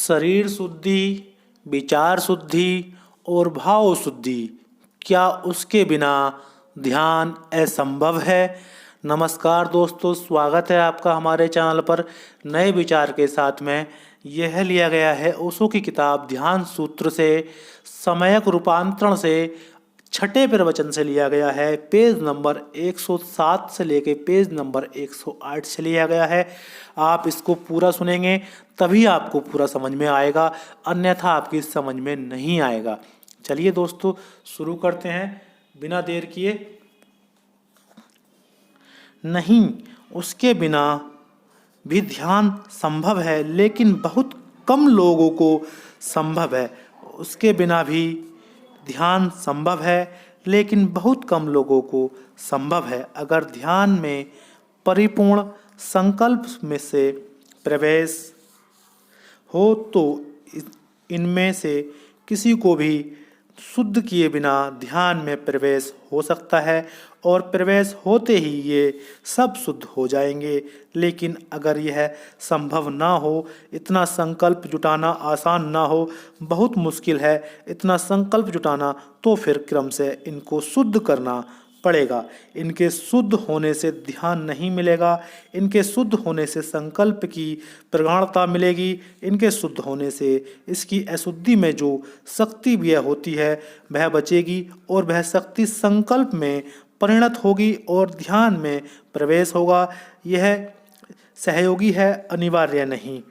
शरीर शुद्धि, विचार शुद्धि और भाव शुद्धि, क्या उसके बिना ध्यान असंभव है। नमस्कार दोस्तों, स्वागत है आपका हमारे चैनल पर नए विचार के साथ में। यह लिया गया है ओशो की किताब ध्यान सूत्र से, समयक रूपांतरण से, छठे प्रवचन से लिया गया है। पेज नंबर 107 से लेके पेज नंबर 108 से लिया गया है। आप इसको पूरा सुनेंगे तभी आपको पूरा समझ में आएगा, अन्यथा आपकी समझ में नहीं आएगा। चलिए दोस्तों, शुरू करते हैं बिना देर किए। नहीं, उसके बिना भी ध्यान संभव है, लेकिन बहुत कम लोगों को संभव है। उसके बिना भी ध्यान संभव है, लेकिन बहुत कम लोगों को संभव है। अगर ध्यान में परिपूर्ण संकल्प में से प्रवेश हो तो इनमें से किसी को भी शुद्ध किए बिना ध्यान में प्रवेश हो सकता है, और प्रवेश होते ही ये सब शुद्ध हो जाएंगे। लेकिन अगर यह संभव ना हो, इतना संकल्प जुटाना आसान ना हो, बहुत मुश्किल है इतना संकल्प जुटाना, तो फिर क्रम से इनको शुद्ध करना पड़ेगा। इनके शुद्ध होने से ध्यान नहीं मिलेगा, इनके शुद्ध होने से संकल्प की प्रगाढ़ता मिलेगी, इनके शुद्ध होने से इसकी अशुद्धि में जो शक्ति व्यय होती है वह बचेगी, और वह शक्ति संकल्प में परिणत होगी और ध्यान में प्रवेश होगा। यह सहयोगी है, अनिवार्य नहीं।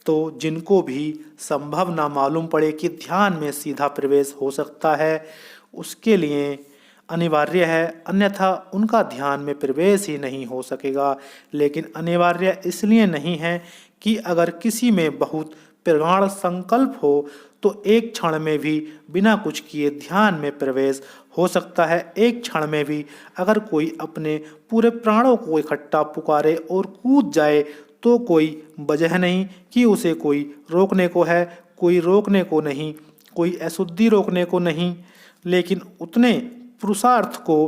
तो जिनको भी संभव ना मालूम पड़े कि ध्यान में सीधा प्रवेश हो सकता है, उसके लिए अनिवार्य है, अन्यथा उनका ध्यान में प्रवेश ही नहीं हो सकेगा। लेकिन अनिवार्य इसलिए नहीं है कि अगर किसी में बहुत प्रगाढ़ संकल्प हो तो एक क्षण में भी बिना कुछ किए ध्यान में प्रवेश हो सकता है। एक क्षण में भी अगर कोई अपने पूरे प्राणों को इकट्ठा पुकारे और कूद जाए तो कोई वजह नहीं कि उसे कोई रोकने को है, कोई रोकने को नहीं, कोई अशुद्धि रोकने को नहीं। लेकिन उतने पुरुषार्थ को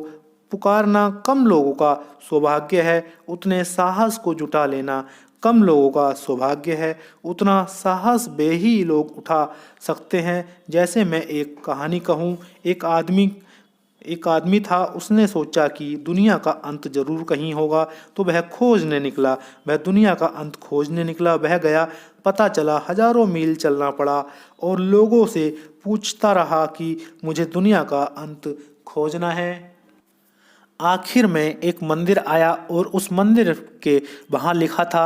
पुकारना कम लोगों का सौभाग्य है, उतने साहस को जुटा लेना कम लोगों का सौभाग्य है। उतना साहस वे ही लोग उठा सकते हैं। जैसे मैं एक कहानी कहूँ, एक आदमी था, उसने सोचा कि दुनिया का अंत जरूर कहीं होगा, तो वह खोजने निकला। वह दुनिया का अंत खोजने निकला, वह गया, पता चला हजारों मील चलना पड़ा और लोगों से पूछता रहा कि मुझे दुनिया का अंत खोजना है। आखिर में एक मंदिर आया और उस मंदिर के वहाँ लिखा था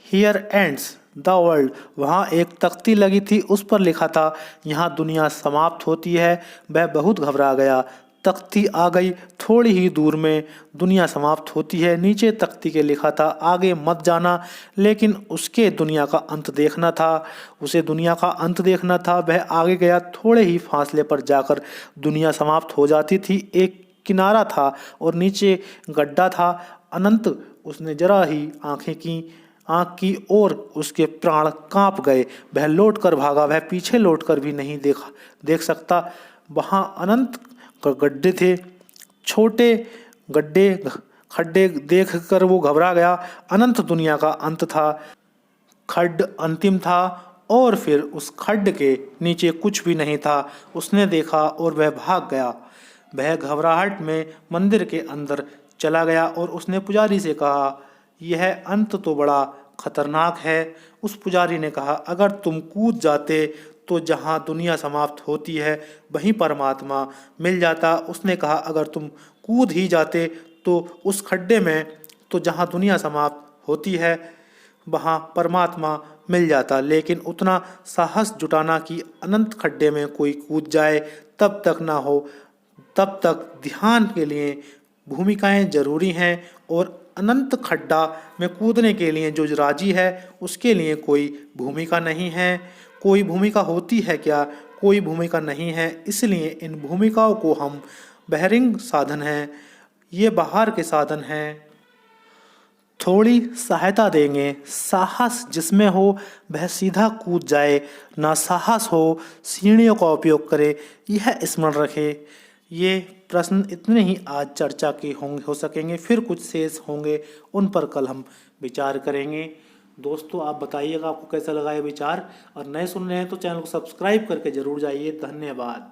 हियर एंड्स द वर्ल्ड। वहाँ एक तख्ती लगी थी, उस पर लिखा था यहाँ दुनिया समाप्त होती है। वह बहुत घबरा गया। तख्ती आ गई, थोड़ी ही दूर में दुनिया समाप्त होती है। नीचे तख्ती के लिखा था आगे मत जाना, लेकिन उसके दुनिया का अंत देखना था। उसे दुनिया का अंत देखना था। वह आगे गया, थोड़े ही फासले पर जाकर दुनिया समाप्त हो जाती थी। एक किनारा था और नीचे गड्ढा था अनंत। उसने जरा ही आंख की और उसके प्राण कांप गए। वह लौट कर भागा, वह पीछे लौट कर भी नहीं देख सकता। वहाँ अनंत गड्ढे थे, छोटे गड्ढे खड्डे देख कर वो घबरा गया। अनंत दुनिया का अंत था, खड्ड अंतिम था, और फिर उस खड्ड के नीचे कुछ भी नहीं था। उसने देखा और वह भाग गया। वह घबराहट में मंदिर के अंदर चला गया और उसने पुजारी से कहा, यह अंत तो बड़ा खतरनाक है। उस पुजारी ने कहा, अगर तुम कूद जाते तो जहाँ दुनिया समाप्त होती है वहीं परमात्मा मिल जाता। उसने कहा, अगर तुम कूद ही जाते तो उस खड्डे में, तो जहाँ दुनिया समाप्त होती है वहाँ परमात्मा मिल जाता। लेकिन उतना साहस जुटाना कि अनंत खड्डे में कोई कूद जाए तब तक ना हो, तब तक ध्यान के लिए भूमिकाएं जरूरी हैं। और अनंत खड्डा में कूदने के लिए जो राजी है उसके लिए कोई भूमिका नहीं है। कोई भूमिका होती है क्या? कोई भूमिका नहीं है। इसलिए इन भूमिकाओं को हम बहिरंग साधन हैं, ये बाहर के साधन हैं, थोड़ी सहायता देंगे। साहस जिसमें हो वह सीधा कूद जाए, ना साहस हो सीढ़ियों का उपयोग करे, यह स्मरण रखे। ये प्रश्न इतने ही आज चर्चा के हो सकेंगे, फिर कुछ शेष होंगे, उन पर कल हम विचार करेंगे। दोस्तों आप बताइएगा आपको कैसा लगा ये विचार, और नए सुन रहे हैं तो चैनल को सब्सक्राइब करके जरूर जाइए। धन्यवाद।